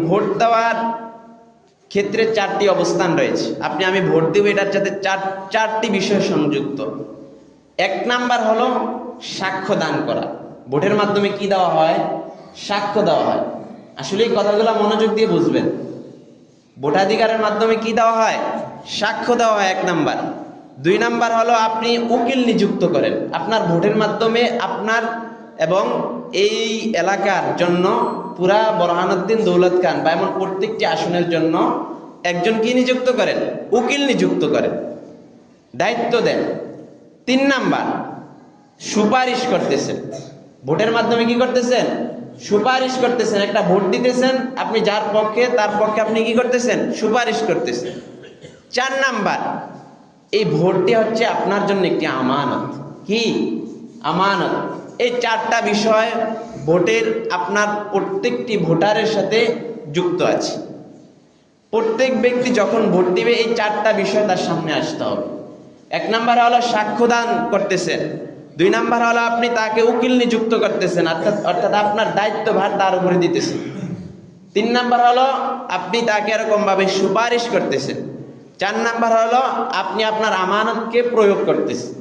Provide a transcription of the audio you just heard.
Vote দেওয়ার ক্ষেত্রে চারটি অবস্থান রয়েছে। আমি ভোট দেব, এটার সাথে চারটি বিষয় সংযুক্ত। এক নাম্বার হলো সাক্ষ্য দান করা। ভোটের মাধ্যমে কি দেওয়া হয়? সাক্ষ্য দেওয়া হয়। আসলে এই কথাগুলো মনোযোগ দিয়ে বুঝবেন। ভোটাধিকারের মাধ্যমে কি দেওয়া হয়? সাক্ষ্য দেওয়া হয়, এক নাম্বার। দুই নাম্বার হলো আপনি উকিল নিযুক্ত করেন। আপনার ভোটের মাধ্যমে আপনার এবং এই এলাকার জন্য পুরা বোরহানুদ্দিন দৌলত খান বা এমন প্রত্যেকটি আসনের জন্য একজন কি নিযুক্ত করেন? উকিল নিযুক্ত করেন, দায়িত্ব দেন। তিন নাম্বার সুপারিশ করতেছেন। ভোটের মাধ্যমে কি করতেছেন? সুপারিশ করতেছেন। একটা ভোট দিতেছেন, আপনি যার পক্ষে তার পক্ষে আপনি কি করতেছেন? সুপারিশ করতেছেন। চার নাম্বার, এই ভোটটি হচ্ছে আপনার জন্য একটি আমানত। কি আমানত? এই চারটা বিষয় ভোটের আপনার প্রত্যেকটি ভোটারের সাথে যুক্ত আছে। প্রত্যেক ব্যক্তি যখন ভোট দিবে এই চারটা বিষয় তার সামনে আসতে হবে। এক নাম্বার হলো সাক্ষ্যদান করতেছেন। দুই নাম্বার হলো আপনি তাকে উকিল নিযুক্ত করতেছেন, অর্থাৎ আপনার দায়িত্বভার তার উপরে দিতেছেন। তিন নাম্বার হলো আপনি তাকে এরকম ভাবে সুপারিশ করতেছেন। চার নাম্বার হলো আপনি আপনার আমানতকে প্রয়োগ করতেছেন।